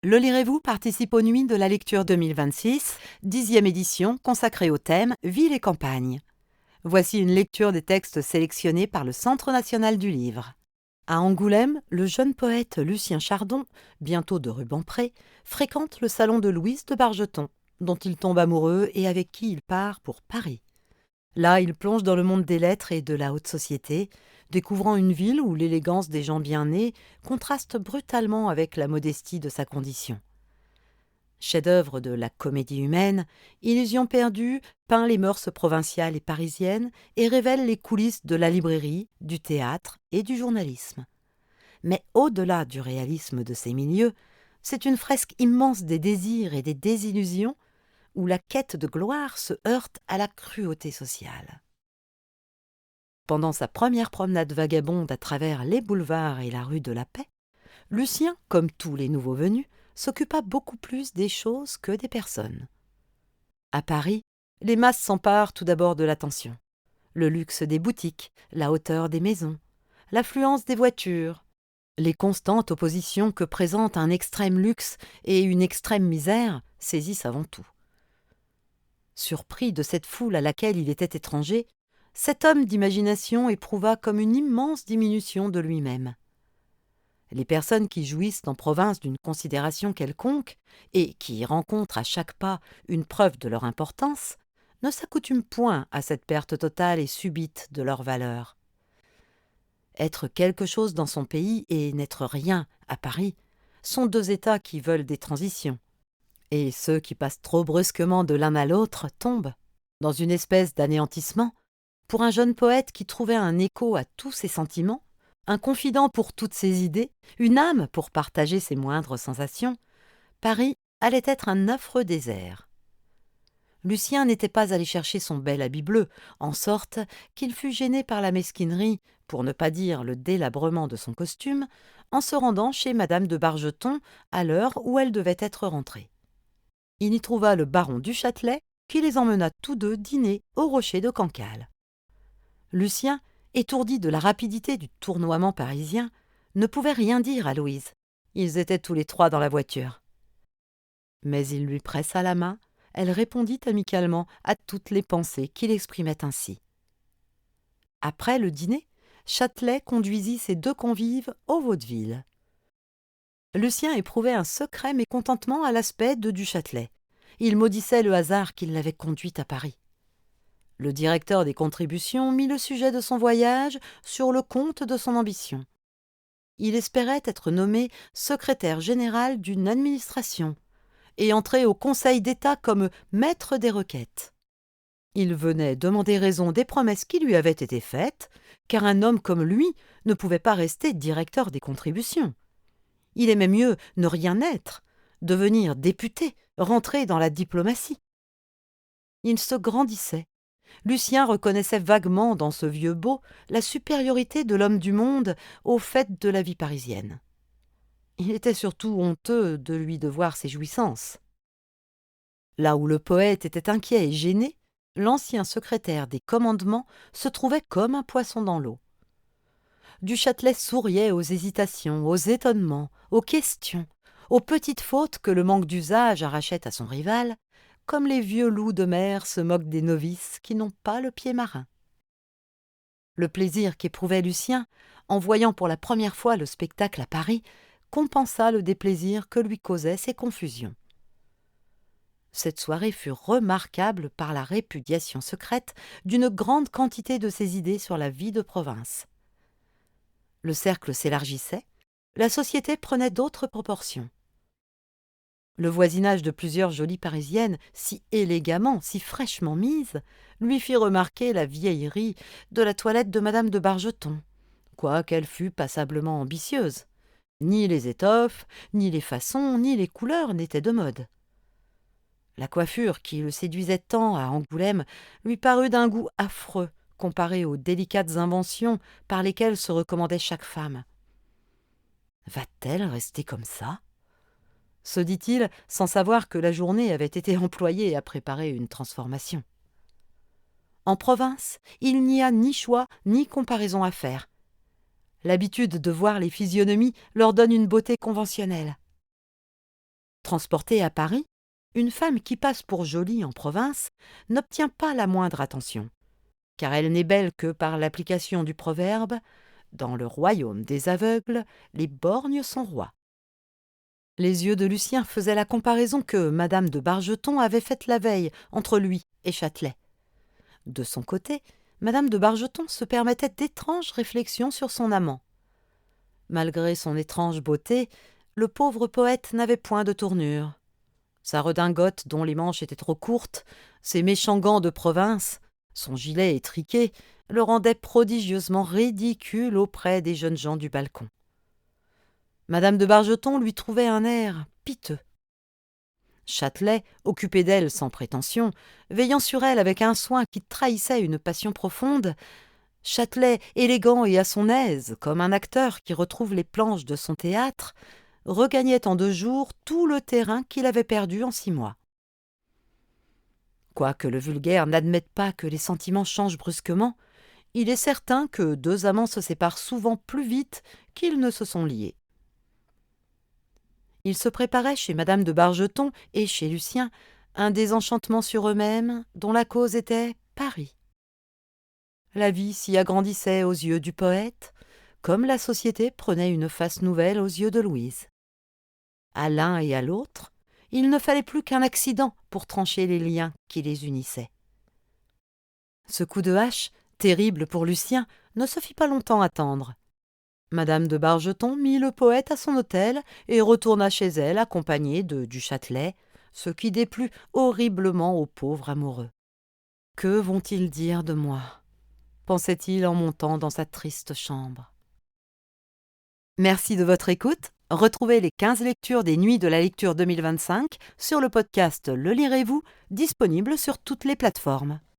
Le Lirez-vous participe aux Nuits de la lecture 2026, 10e édition consacrée au thème Ville et campagne. Voici une lecture des textes sélectionnés par le Centre national du livre. À Angoulême, le jeune poète Lucien Chardon, bientôt de Rubempré, fréquente le salon de Louise de Bargeton, dont il tombe amoureux et avec qui il part pour Paris. Là, il plonge dans le monde des lettres et de la haute société, découvrant une ville où l'élégance des gens bien nés contraste brutalement avec la modestie de sa condition. Chef-d'œuvre de la comédie humaine, Illusion perdue peint les mœurs provinciales et parisiennes et révèle les coulisses de la librairie, du théâtre et du journalisme. Mais au-delà du réalisme de ces milieux, c'est une fresque immense des désirs et des désillusions où la quête de gloire se heurte à la cruauté sociale. Pendant sa première promenade vagabonde à travers les boulevards et la rue de la Paix, Lucien, comme tous les nouveaux venus, s'occupa beaucoup plus des choses que des personnes. À Paris, les masses s'emparent tout d'abord de l'attention. Le luxe des boutiques, la hauteur des maisons, l'affluence des voitures, les constantes oppositions que présentent un extrême luxe et une extrême misère saisissent avant tout. Surpris de cette foule à laquelle il était étranger, cet homme d'imagination éprouva comme une immense diminution de lui-même. Les personnes qui jouissent en province d'une considération quelconque et qui y rencontrent à chaque pas une preuve de leur importance ne s'accoutument point à cette perte totale et subite de leur valeur. Être quelque chose dans son pays et n'être rien à Paris sont deux états qui veulent des transitions. Et ceux qui passent trop brusquement de l'un à l'autre tombent dans une espèce d'anéantissement. Pour un jeune poète qui trouvait un écho à tous ses sentiments, un confident pour toutes ses idées, une âme pour partager ses moindres sensations, Paris allait être un affreux désert. Lucien n'était pas allé chercher son bel habit bleu, en sorte qu'il fut gêné par la mesquinerie, pour ne pas dire le délabrement de son costume, en se rendant chez madame de Bargeton à l'heure où elle devait être rentrée. Il y trouva le baron du Châtelet, qui les emmena tous deux dîner au rocher de Cancale. Lucien, étourdi de la rapidité du tournoiement parisien, ne pouvait rien dire à Louise. Ils étaient tous les trois dans la voiture. Mais il lui pressa la main, elle répondit amicalement à toutes les pensées qu'il exprimait ainsi. Après le dîner, Châtelet conduisit ses deux convives au vaudeville. Lucien éprouvait un secret mécontentement à l'aspect de du Châtelet. Il maudissait le hasard qui l'avait conduit à Paris. Le directeur des contributions mit le sujet de son voyage sur le compte de son ambition. Il espérait être nommé secrétaire général d'une administration et entrer au Conseil d'État comme maître des requêtes. Il venait demander raison des promesses qui lui avaient été faites, car un homme comme lui ne pouvait pas rester directeur des contributions. Il aimait mieux ne rien être, devenir député, rentrer dans la diplomatie. Il se grandissait. Lucien reconnaissait vaguement dans ce vieux beau la supériorité de l'homme du monde au fait de la vie parisienne. Il était surtout honteux de lui devoir ses jouissances. Là où le poète était inquiet et gêné, l'ancien secrétaire des commandements se trouvait comme un poisson dans l'eau. Du Châtelet souriait aux hésitations, aux étonnements, aux questions, aux petites fautes que le manque d'usage arrachait à son rival, comme les vieux loups de mer se moquent des novices qui n'ont pas le pied marin. Le plaisir qu'éprouvait Lucien, en voyant pour la première fois le spectacle à Paris, compensa le déplaisir que lui causaient ces confusions. Cette soirée fut remarquable par la répudiation secrète d'une grande quantité de ses idées sur la vie de province. Le cercle s'élargissait, la société prenait d'autres proportions. Le voisinage de plusieurs jolies Parisiennes, si élégamment, si fraîchement mises, lui fit remarquer la vieillerie de la toilette de madame de Bargeton, quoiqu'elle fût passablement ambitieuse. Ni les étoffes, ni les façons, ni les couleurs n'étaient de mode. La coiffure qui le séduisait tant à Angoulême lui parut d'un goût affreux comparé aux délicates inventions par lesquelles se recommandait chaque femme. « Va-t-elle rester comme ça ?» se dit-il, sans savoir que la journée avait été employée à préparer une transformation. En province, il n'y a ni choix ni comparaison à faire. L'habitude de voir les physionomies leur donne une beauté conventionnelle. Transportée à Paris, une femme qui passe pour jolie en province n'obtient pas la moindre attention, car elle n'est belle que par l'application du proverbe « Dans le royaume des aveugles, les borgnes sont rois ». Les yeux de Lucien faisaient la comparaison que madame de Bargeton avait faite la veille entre lui et Châtelet. De son côté, madame de Bargeton se permettait d'étranges réflexions sur son amant. Malgré son étrange beauté, le pauvre poète n'avait point de tournure. Sa redingote dont les manches étaient trop courtes, ses méchants gants de province, son gilet étriqué, le rendaient prodigieusement ridicule auprès des jeunes gens du balcon. Madame de Bargeton lui trouvait un air piteux. Châtelet, occupé d'elle sans prétention, veillant sur elle avec un soin qui trahissait une passion profonde, Châtelet, élégant et à son aise, comme un acteur qui retrouve les planches de son théâtre, regagnait en 2 jours tout le terrain qu'il avait perdu en 6 mois. Quoique le vulgaire n'admette pas que les sentiments changent brusquement, il est certain que 2 amants se séparent souvent plus vite qu'ils ne se sont liés. Il se préparait chez madame de Bargeton et chez Lucien un désenchantement sur eux-mêmes dont la cause était Paris. La vie s'y agrandissait aux yeux du poète, comme la société prenait une face nouvelle aux yeux de Louise. À l'un et à l'autre, il ne fallait plus qu'un accident pour trancher les liens qui les unissaient. Ce coup de hache, terrible pour Lucien, ne se fit pas longtemps attendre. Madame de Bargeton mit le poète à son hôtel et retourna chez elle accompagnée de du Châtelet, ce qui déplut horriblement au pauvre amoureux. « Que vont-ils dire de moi ?» pensait-il en montant dans sa triste chambre. Merci de votre écoute. Retrouvez les 15 lectures des Nuits de la lecture 2025 sur le podcast Le Lirez-vous, disponible sur toutes les plateformes.